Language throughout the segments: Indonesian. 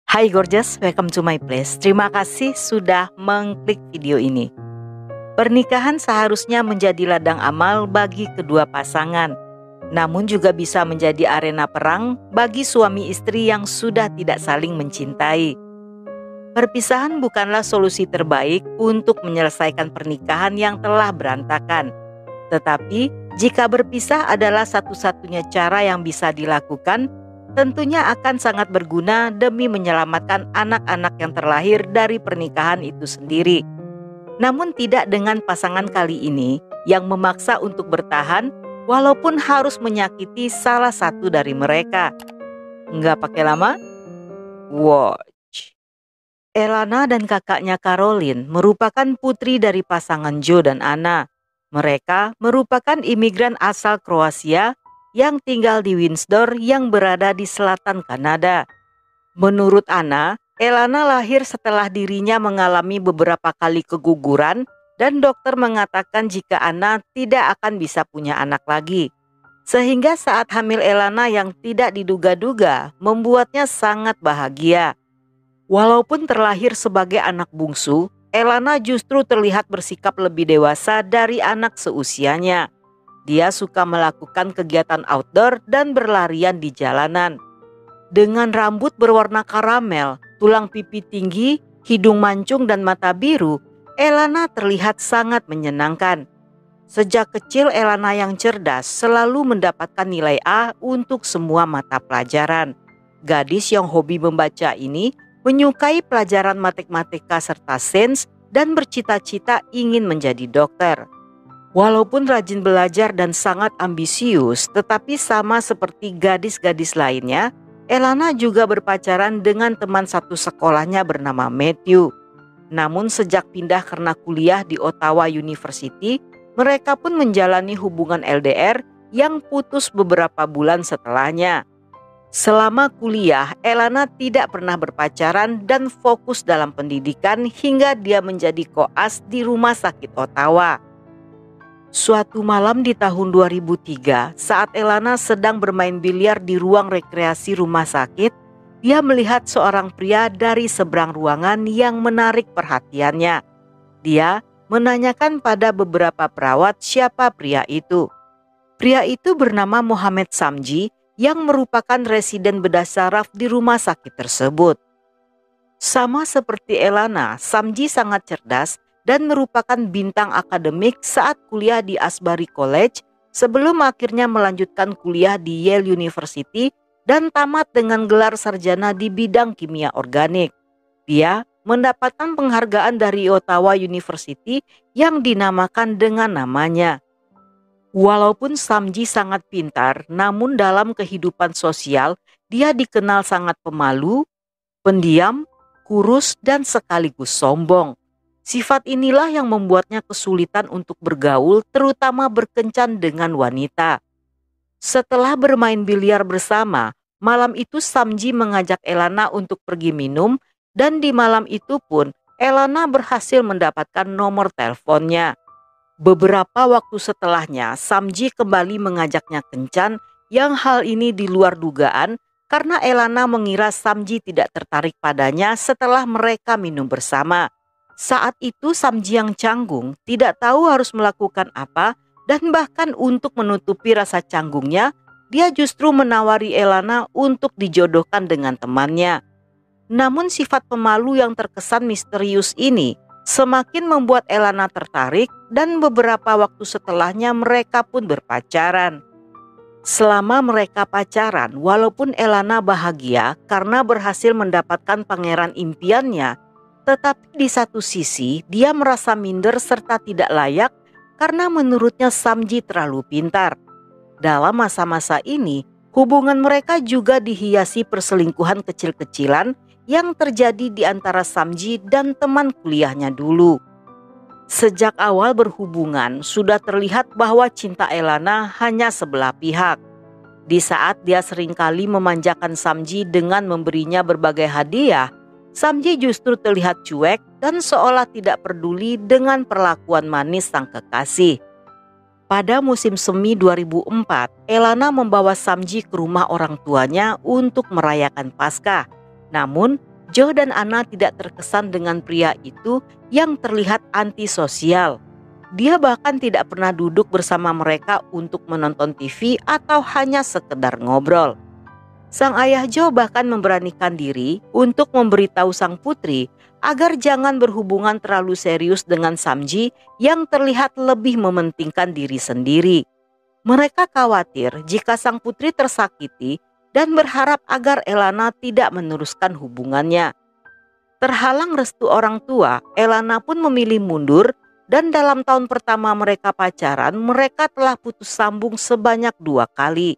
Hai gorgeous, welcome to my place. Terima kasih sudah mengklik video ini. Pernikahan seharusnya menjadi ladang amal bagi kedua pasangan, namun juga bisa menjadi arena perang bagi suami istri yang sudah tidak saling mencintai. Perpisahan bukanlah solusi terbaik untuk menyelesaikan pernikahan yang telah berantakan. Tetapi, jika berpisah adalah satu-satunya cara yang bisa dilakukan, tentunya akan sangat berguna demi menyelamatkan anak-anak yang terlahir dari pernikahan itu sendiri. Namun tidak dengan pasangan kali ini yang memaksa untuk bertahan walaupun harus menyakiti salah satu dari mereka. Nggak pakai lama? Watch. Elana dan kakaknya Caroline merupakan putri dari pasangan Joe dan Anna. Mereka merupakan imigran asal Kroasia yang tinggal di Windsor yang berada di selatan Kanada. Menurut Anna, Elana lahir setelah dirinya mengalami beberapa kali keguguran dan dokter mengatakan jika Anna tidak akan bisa punya anak lagi. Sehingga saat hamil Elana yang tidak diduga-duga membuatnya sangat bahagia. Walaupun terlahir sebagai anak bungsu, Elana justru terlihat bersikap lebih dewasa dari anak seusianya. Dia suka melakukan kegiatan outdoor dan berlarian di jalanan. Dengan rambut berwarna karamel, tulang pipi tinggi, hidung mancung dan mata biru, Elana terlihat sangat menyenangkan. Sejak kecil Elana yang cerdas selalu mendapatkan nilai A untuk semua mata pelajaran. Gadis yang hobi membaca ini menyukai pelajaran matematika serta sains dan bercita-cita ingin menjadi dokter. Walaupun rajin belajar dan sangat ambisius, tetapi sama seperti gadis-gadis lainnya, Elana juga berpacaran dengan teman satu sekolahnya bernama Matthew. Namun sejak pindah karena kuliah di Ottawa University, mereka pun menjalani hubungan LDR yang putus beberapa bulan setelahnya. Selama kuliah, Elana tidak pernah berpacaran dan fokus dalam pendidikan hingga dia menjadi koas di rumah sakit Ottawa. Suatu malam di tahun 2003, saat Elana sedang bermain biliar di ruang rekreasi rumah sakit, dia melihat seorang pria dari seberang ruangan yang menarik perhatiannya. Dia menanyakan pada beberapa perawat siapa pria itu. Pria itu bernama Mohamed Samji yang merupakan residen bedah saraf di rumah sakit tersebut. Sama seperti Elana, Samji sangat cerdas dan merupakan bintang akademik saat kuliah di Asbury College sebelum akhirnya melanjutkan kuliah di Yale University dan tamat dengan gelar sarjana di bidang kimia organik. Dia mendapatkan penghargaan dari Ottawa University yang dinamakan dengan namanya. Walaupun Samji sangat pintar, namun dalam kehidupan sosial dia dikenal sangat pemalu, pendiam, kurus dan sekaligus sombong. Sifat inilah yang membuatnya kesulitan untuk bergaul, terutama berkencan dengan wanita. Setelah bermain biliar bersama, malam itu Samji mengajak Elana untuk pergi minum dan di malam itu pun Elana berhasil mendapatkan nomor teleponnya. Beberapa waktu setelahnya, Samji kembali mengajaknya kencan yang hal ini di luar dugaan karena Elana mengira Samji tidak tertarik padanya setelah mereka minum bersama. Saat itu Samji yang canggung tidak tahu harus melakukan apa dan bahkan untuk menutupi rasa canggungnya, dia justru menawari Elana untuk dijodohkan dengan temannya. Namun sifat pemalu yang terkesan misterius ini semakin membuat Elana tertarik dan beberapa waktu setelahnya mereka pun berpacaran. Selama mereka pacaran, walaupun Elana bahagia karena berhasil mendapatkan pangeran impiannya, tetapi di satu sisi dia merasa minder serta tidak layak karena menurutnya Samji terlalu pintar. Dalam masa-masa ini, hubungan mereka juga dihiasi perselingkuhan kecil-kecilan yang terjadi di antara Samji dan teman kuliahnya dulu. Sejak awal berhubungan, sudah terlihat bahwa cinta Elana hanya sebelah pihak. Di saat dia seringkali memanjakan Samji dengan memberinya berbagai hadiah, Samji justru terlihat cuek dan seolah tidak peduli dengan perlakuan manis sang kekasih. Pada musim semi 2004, Elana membawa Samji ke rumah orang tuanya untuk merayakan Paskah. Namun, Joe dan Anna tidak terkesan dengan pria itu yang terlihat antisosial. Dia bahkan tidak pernah duduk bersama mereka untuk menonton TV atau hanya sekedar ngobrol. Sang ayah Joe bahkan memberanikan diri untuk memberitahu sang putri agar jangan berhubungan terlalu serius dengan Samji yang terlihat lebih mementingkan diri sendiri. Mereka khawatir jika sang putri tersakiti dan berharap agar Elana tidak meneruskan hubungannya. Terhalang restu orang tua, Elana pun memilih mundur dan dalam tahun pertama mereka pacaran, mereka telah putus sambung sebanyak 2 kali.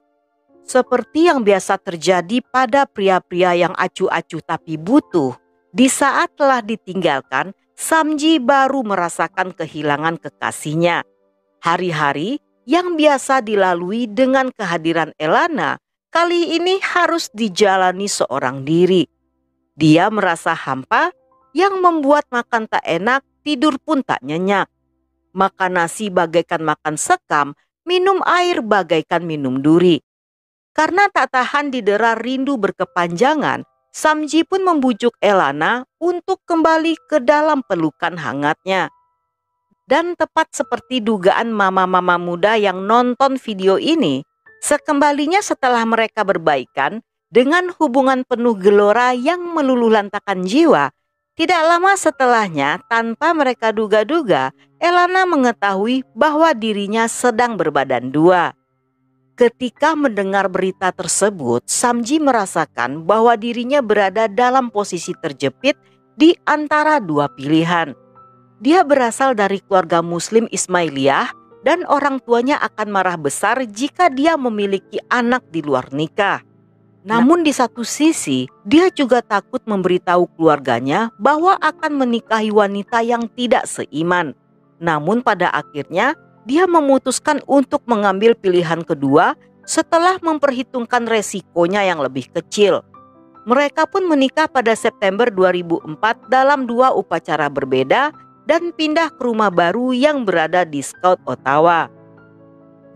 Seperti yang biasa terjadi pada pria-pria yang acuh-acuh tapi butuh, di saat telah ditinggalkan, Samji baru merasakan kehilangan kekasihnya. Hari-hari yang biasa dilalui dengan kehadiran Elana, kali ini harus dijalani seorang diri. Dia merasa hampa yang membuat makan tak enak, tidur pun tak nyenyak. Makan nasi bagaikan makan sekam, minum air bagaikan minum duri. Karena tak tahan didera rindu berkepanjangan, Samji pun membujuk Elana untuk kembali ke dalam pelukan hangatnya. Dan tepat seperti dugaan mama-mama muda yang nonton video ini, sekembalinya setelah mereka berbaikan dengan hubungan penuh gelora yang meluluhlantakkan jiwa, tidak lama setelahnya tanpa mereka duga-duga, Elana mengetahui bahwa dirinya sedang berbadan 2. Ketika mendengar berita tersebut, Samji merasakan bahwa dirinya berada dalam posisi terjepit di antara 2 pilihan. Dia berasal dari keluarga Muslim Ismailiyah dan orang tuanya akan marah besar jika dia memiliki anak di luar nikah. Namun di satu sisi, dia juga takut memberitahu keluarganya bahwa akan menikahi wanita yang tidak seiman. Namun pada akhirnya, dia memutuskan untuk mengambil pilihan kedua setelah memperhitungkan resikonya yang lebih kecil. Mereka pun menikah pada September 2004 dalam 2 upacara berbeda dan pindah ke rumah baru yang berada di Scout, Ottawa.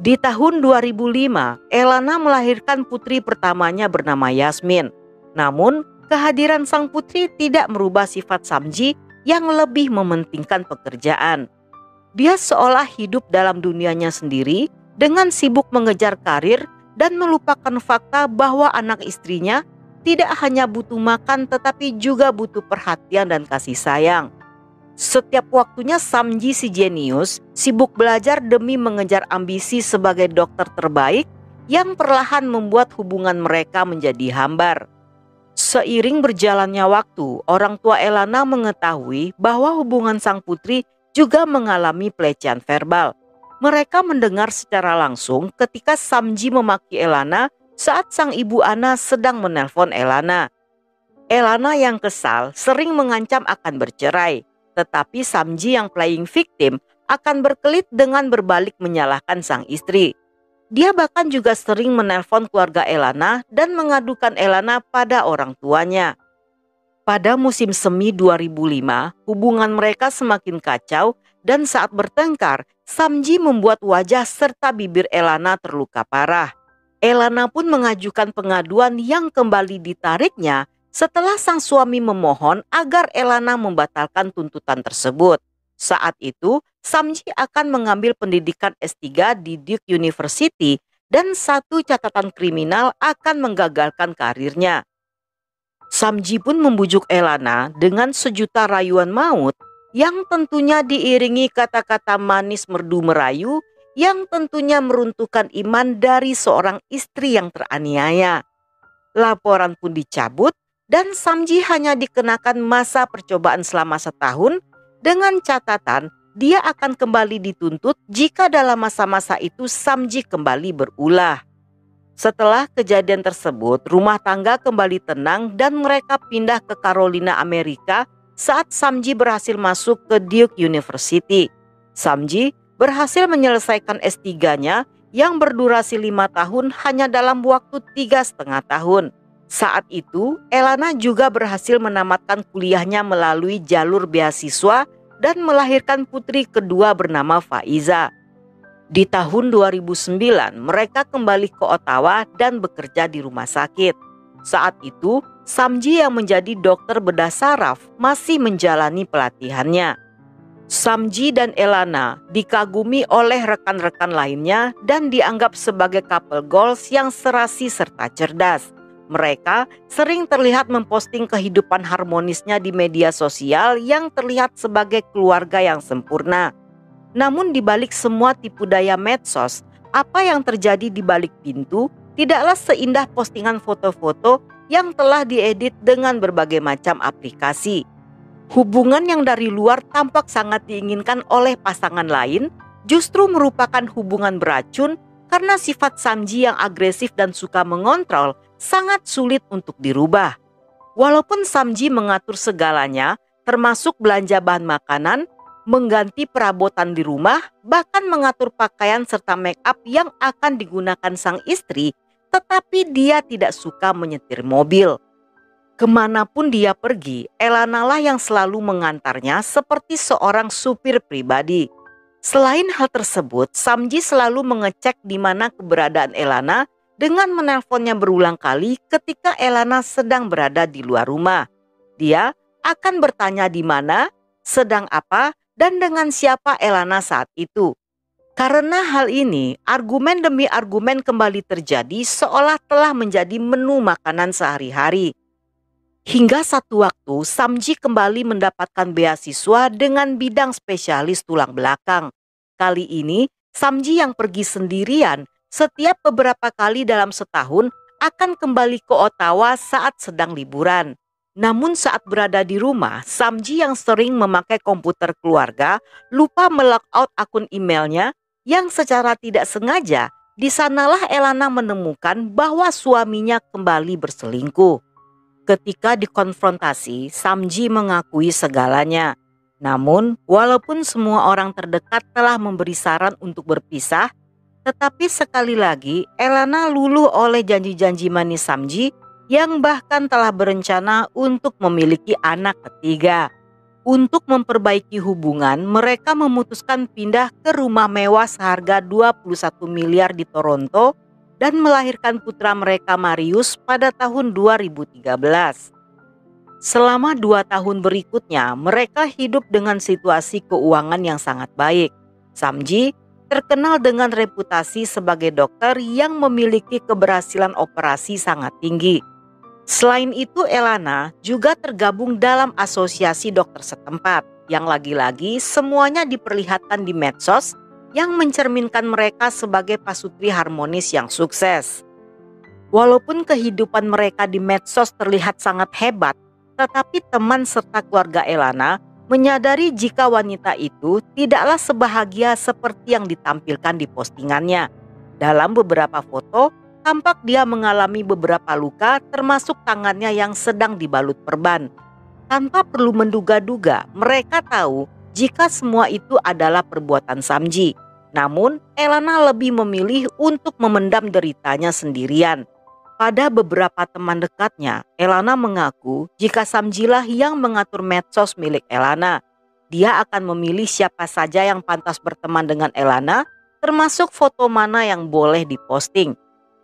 Di tahun 2005, Elana melahirkan putri pertamanya bernama Yasmin. Namun, kehadiran sang putri tidak merubah sifat Samji yang lebih mementingkan pekerjaan. Dia seolah hidup dalam dunianya sendiri dengan sibuk mengejar karir dan melupakan fakta bahwa anak istrinya tidak hanya butuh makan tetapi juga butuh perhatian dan kasih sayang. Setiap waktunya Samji si jenius sibuk belajar demi mengejar ambisi sebagai dokter terbaik yang perlahan membuat hubungan mereka menjadi hambar. Seiring berjalannya waktu, orang tua Elana mengetahui bahwa hubungan sang putri juga mengalami pelecehan verbal. Mereka mendengar secara langsung ketika Samji memaki Elana saat sang ibu Anna sedang menelpon Elana. Elana yang kesal sering mengancam akan bercerai. Tetapi Samji yang playing victim akan berkelit dengan berbalik menyalahkan sang istri. Dia bahkan juga sering menelpon keluarga Elana dan mengadukan Elana pada orang tuanya. Pada musim semi 2005, hubungan mereka semakin kacau dan saat bertengkar, Samji membuat wajah serta bibir Elana terluka parah. Elana pun mengajukan pengaduan yang kembali ditariknya setelah sang suami memohon agar Elana membatalkan tuntutan tersebut. Saat itu, Samji akan mengambil pendidikan S3 di Duke University dan satu catatan kriminal akan menggagalkan karirnya. Samji pun membujuk Elana dengan sejuta rayuan maut yang tentunya diiringi kata-kata manis merdu merayu yang tentunya meruntuhkan iman dari seorang istri yang teraniaya. Laporan pun dicabut dan Samji hanya dikenakan masa percobaan selama 1 tahun dengan catatan dia akan kembali dituntut jika dalam masa-masa itu Samji kembali berulah. Setelah kejadian tersebut, rumah tangga kembali tenang dan mereka pindah ke Carolina, Amerika saat Samji berhasil masuk ke Duke University. Samji berhasil menyelesaikan S3-nya yang berdurasi 5 tahun hanya dalam waktu 3,5 tahun. Saat itu, Elana juga berhasil menamatkan kuliahnya melalui jalur beasiswa dan melahirkan putri kedua bernama Faiza. Di tahun 2009, mereka kembali ke Ottawa dan bekerja di rumah sakit. Saat itu, Samji yang menjadi dokter bedah saraf masih menjalani pelatihannya. Samji dan Elana dikagumi oleh rekan-rekan lainnya dan dianggap sebagai couple goals yang serasi serta cerdas. Mereka sering terlihat memposting kehidupan harmonisnya di media sosial yang terlihat sebagai keluarga yang sempurna. Namun di balik semua tipu daya medsos, apa yang terjadi di balik pintu tidaklah seindah postingan foto-foto yang telah diedit dengan berbagai macam aplikasi. Hubungan yang dari luar tampak sangat diinginkan oleh pasangan lain justru merupakan hubungan beracun karena sifat Samji yang agresif dan suka mengontrol sangat sulit untuk dirubah. Walaupun Samji mengatur segalanya, termasuk belanja bahan makanan, mengganti perabotan di rumah, bahkan mengatur pakaian serta make up yang akan digunakan sang istri, tetapi dia tidak suka menyetir mobil. Kemanapun dia pergi, Elana lah yang selalu mengantarnya seperti seorang supir pribadi. Selain hal tersebut, Samji selalu mengecek di mana keberadaan Elana dengan menelponnya berulang kali ketika Elana sedang berada di luar rumah. Dia akan bertanya di mana, sedang apa, dan dengan siapa Elana saat itu. Karena hal ini, argumen demi argumen kembali terjadi seolah telah menjadi menu makanan sehari-hari. Hingga satu waktu, Samji kembali mendapatkan beasiswa dengan bidang spesialis tulang belakang. Kali ini, Samji yang pergi sendirian setiap beberapa kali dalam setahun akan kembali ke Ottawa saat sedang liburan. Namun saat berada di rumah, Samji yang sering memakai komputer keluarga lupa melogout akun emailnya yang secara tidak sengaja di sanalah Elana menemukan bahwa suaminya kembali berselingkuh. Ketika dikonfrontasi, Samji mengakui segalanya. Namun, walaupun semua orang terdekat telah memberi saran untuk berpisah, tetapi sekali lagi Elana luluh oleh janji-janji manis Samji yang bahkan telah berencana untuk memiliki anak ketiga. Untuk memperbaiki hubungan, mereka memutuskan pindah ke rumah mewah seharga 21 miliar di Toronto dan melahirkan putra mereka Marius pada tahun 2013. Selama 2 tahun berikutnya, mereka hidup dengan situasi keuangan yang sangat baik. Samji terkenal dengan reputasi sebagai dokter yang memiliki keberhasilan operasi sangat tinggi. Selain itu, Elana juga tergabung dalam asosiasi dokter setempat, yang lagi-lagi semuanya diperlihatkan di medsos yang mencerminkan mereka sebagai pasutri harmonis yang sukses. Walaupun kehidupan mereka di medsos terlihat sangat hebat, tetapi teman serta keluarga Elana menyadari jika wanita itu tidaklah sebahagia seperti yang ditampilkan di postingannya. Dalam beberapa foto, tampak dia mengalami beberapa luka termasuk tangannya yang sedang dibalut perban. Tanpa perlu menduga-duga, mereka tahu jika semua itu adalah perbuatan Samji. Namun, Elana lebih memilih untuk memendam deritanya sendirian. Pada beberapa teman dekatnya, Elana mengaku jika Samjilah yang mengatur medsos milik Elana. Dia akan memilih siapa saja yang pantas berteman dengan Elana, termasuk foto mana yang boleh diposting.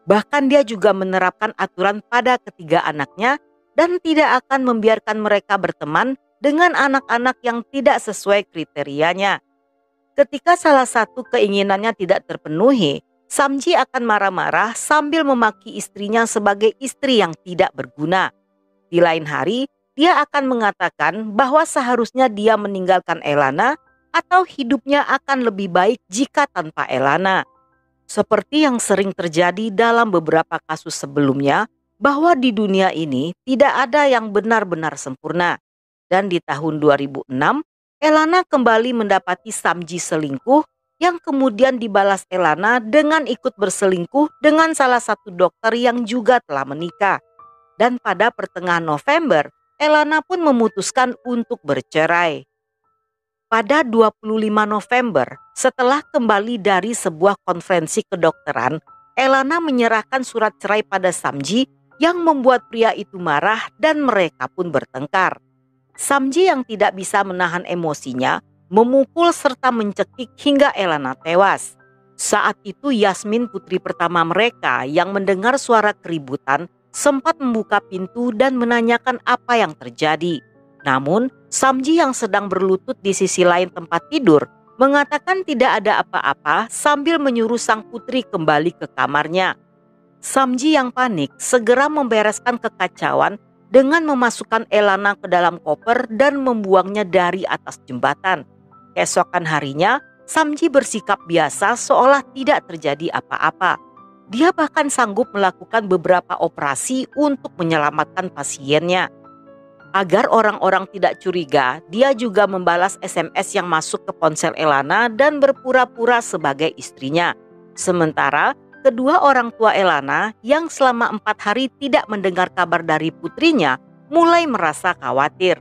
Bahkan dia juga menerapkan aturan pada ketiga anaknya dan tidak akan membiarkan mereka berteman dengan anak-anak yang tidak sesuai kriterianya. Ketika salah satu keinginannya tidak terpenuhi, Samji akan marah-marah sambil memaki istrinya sebagai istri yang tidak berguna. Di lain hari, dia akan mengatakan bahwa seharusnya dia meninggalkan Elana atau hidupnya akan lebih baik jika tanpa Elana. Seperti yang sering terjadi dalam beberapa kasus sebelumnya, bahwa di dunia ini tidak ada yang benar-benar sempurna. Dan di tahun 2006, Elana kembali mendapati Samji selingkuh yang kemudian dibalas Elana dengan ikut berselingkuh dengan salah satu dokter yang juga telah menikah. Dan pada pertengahan November, Elana pun memutuskan untuk bercerai. Pada 25 November, setelah kembali dari sebuah konferensi kedokteran, Elana menyerahkan surat cerai pada Samji yang membuat pria itu marah dan mereka pun bertengkar. Samji yang tidak bisa menahan emosinya memukul serta mencekik hingga Elana tewas. Saat itu Yasmin, putri pertama mereka, yang mendengar suara keributan sempat membuka pintu dan menanyakan apa yang terjadi. Namun, Samji yang sedang berlutut di sisi lain tempat tidur mengatakan tidak ada apa-apa sambil menyuruh sang putri kembali ke kamarnya. Samji yang panik segera membereskan kekacauan dengan memasukkan Elana ke dalam koper dan membuangnya dari atas jembatan. Keesokan harinya, Samji bersikap biasa seolah tidak terjadi apa-apa. Dia bahkan sanggup melakukan beberapa operasi untuk menyelamatkan pasiennya. Agar orang-orang tidak curiga, dia juga membalas SMS yang masuk ke ponsel Elana dan berpura-pura sebagai istrinya. Sementara kedua orang tua Elana yang selama 4 hari tidak mendengar kabar dari putrinya mulai merasa khawatir.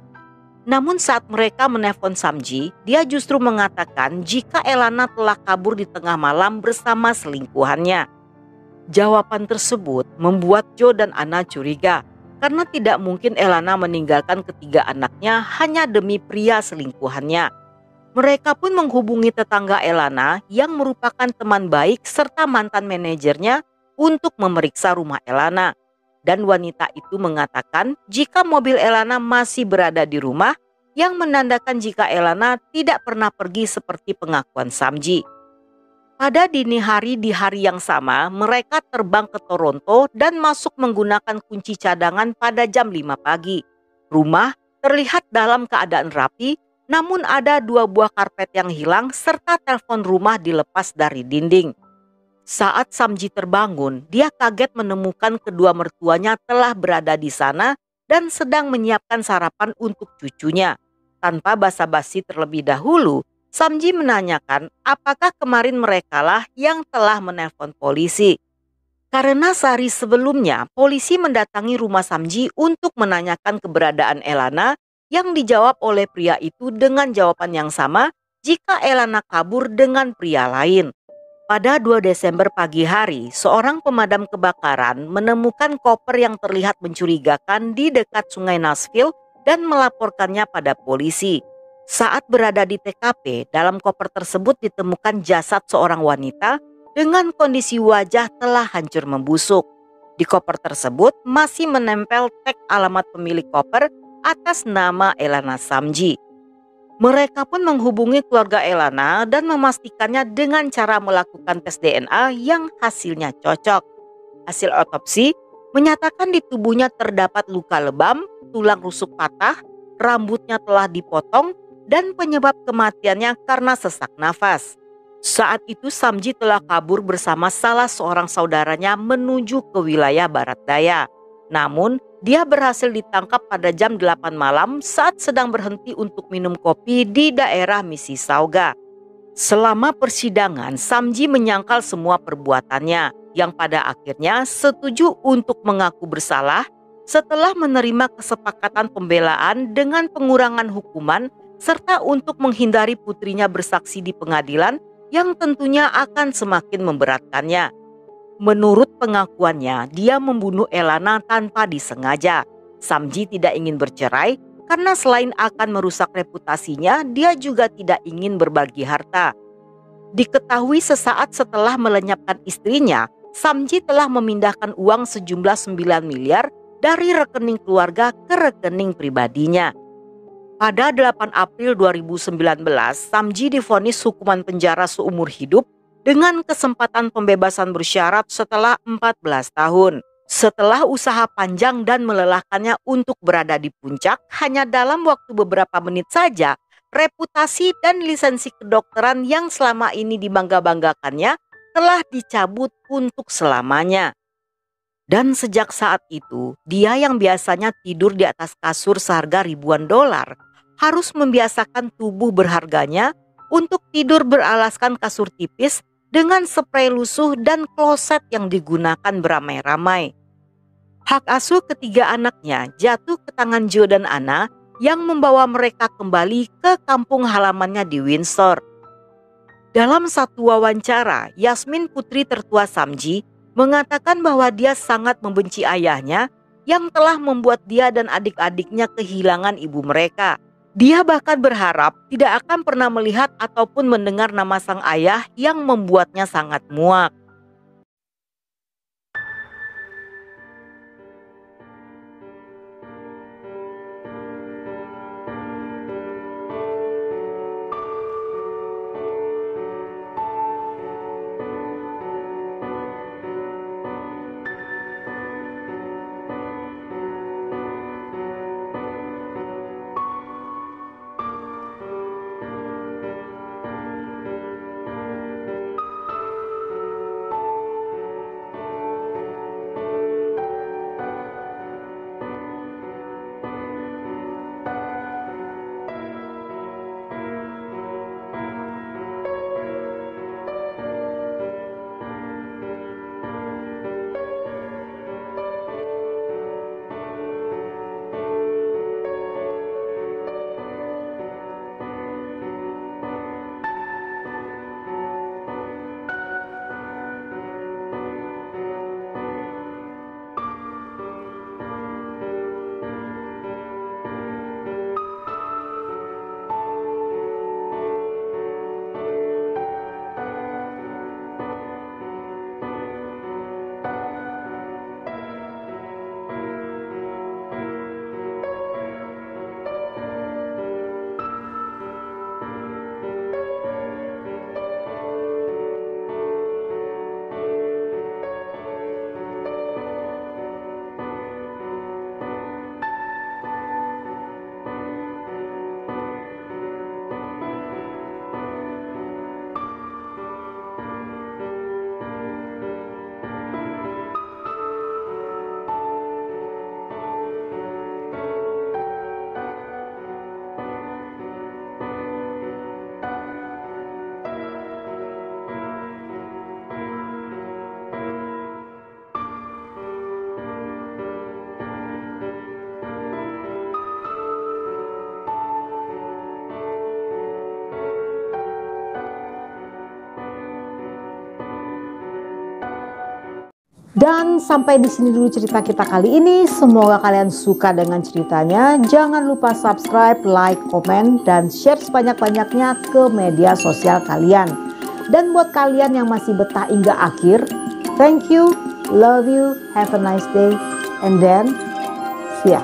Namun saat mereka menelpon Samji, dia justru mengatakan jika Elana telah kabur di tengah malam bersama selingkuhannya. Jawaban tersebut membuat Joe dan Anna curiga karena tidak mungkin Elana meninggalkan ketiga anaknya hanya demi pria selingkuhannya. Mereka pun menghubungi tetangga Elana yang merupakan teman baik serta mantan manajernya untuk memeriksa rumah Elana. Dan wanita itu mengatakan jika mobil Elana masih berada di rumah, yang menandakan jika Elana tidak pernah pergi seperti pengakuan Samji. Pada dini hari di hari yang sama, mereka terbang ke Toronto dan masuk menggunakan kunci cadangan pada jam 5 pagi. Rumah terlihat dalam keadaan rapi, namun ada 2 buah karpet yang hilang serta telepon rumah dilepas dari dinding. Saat Samji terbangun, dia kaget menemukan kedua mertuanya telah berada di sana dan sedang menyiapkan sarapan untuk cucunya. Tanpa basa-basi terlebih dahulu, Samji menanyakan apakah kemarin merekalah yang telah menelpon polisi. Karena sehari sebelumnya polisi mendatangi rumah Samji untuk menanyakan keberadaan Elana, yang dijawab oleh pria itu dengan jawaban yang sama jika Elana kabur dengan pria lain. Pada 2 Desember pagi hari, seorang pemadam kebakaran menemukan koper yang terlihat mencurigakan di dekat Sungai Nashville dan melaporkannya pada polisi. Saat berada di TKP, dalam koper tersebut ditemukan jasad seorang wanita dengan kondisi wajah telah hancur membusuk. Di koper tersebut masih menempel tag alamat pemilik koper atas nama Elana Samji. Mereka pun menghubungi keluarga Elana dan memastikannya dengan cara melakukan tes DNA yang hasilnya cocok. Hasil otopsi menyatakan di tubuhnya terdapat luka lebam, tulang rusuk patah, rambutnya telah dipotong, dan penyebab kematiannya karena sesak nafas. Saat itu Samji telah kabur bersama salah seorang saudaranya menuju ke wilayah Barat Daya. Namun dia berhasil ditangkap pada jam 8 malam saat sedang berhenti untuk minum kopi di daerah Mississauga. Selama persidangan, Samji menyangkal semua perbuatannya, yang pada akhirnya setuju untuk mengaku bersalah setelah menerima kesepakatan pembelaan dengan pengurangan hukuman serta untuk menghindari putrinya bersaksi di pengadilan yang tentunya akan semakin memberatkannya. Menurut pengakuannya, dia membunuh Elana tanpa disengaja. Samji tidak ingin bercerai karena selain akan merusak reputasinya, dia juga tidak ingin berbagi harta. Diketahui sesaat setelah melenyapkan istrinya, Samji telah memindahkan uang sejumlah 9 miliar dari rekening keluarga ke rekening pribadinya. Pada 8 April 2019, Samji divonis hukuman penjara seumur hidup dengan kesempatan pembebasan bersyarat setelah 14 tahun. Setelah usaha panjang dan melelahkannya untuk berada di puncak, hanya dalam waktu beberapa menit saja, reputasi dan lisensi kedokteran yang selama ini dibangga-banggakannya telah dicabut untuk selamanya. Dan sejak saat itu, dia yang biasanya tidur di atas kasur seharga ribuan dolar, harus membiasakan tubuh berharganya untuk tidur beralaskan kasur tipis dengan spray lusuh dan kloset yang digunakan beramai-ramai. Hak asuh ketiga anaknya jatuh ke tangan Joe dan Anna yang membawa mereka kembali ke kampung halamannya di Windsor. Dalam satu wawancara, Yasmin, putri tertua Samji, mengatakan bahwa dia sangat membenci ayahnya yang telah membuat dia dan adik-adiknya kehilangan ibu mereka. Dia bahkan berharap tidak akan pernah melihat ataupun mendengar nama sang ayah yang membuatnya sangat muak. Dan sampai di sini dulu cerita kita kali ini. Semoga kalian suka dengan ceritanya. Jangan lupa subscribe, like, komen, dan share sebanyak-banyaknya ke media sosial kalian. Dan buat kalian yang masih betah hingga akhir, thank you, love you, have a nice day, and then see ya.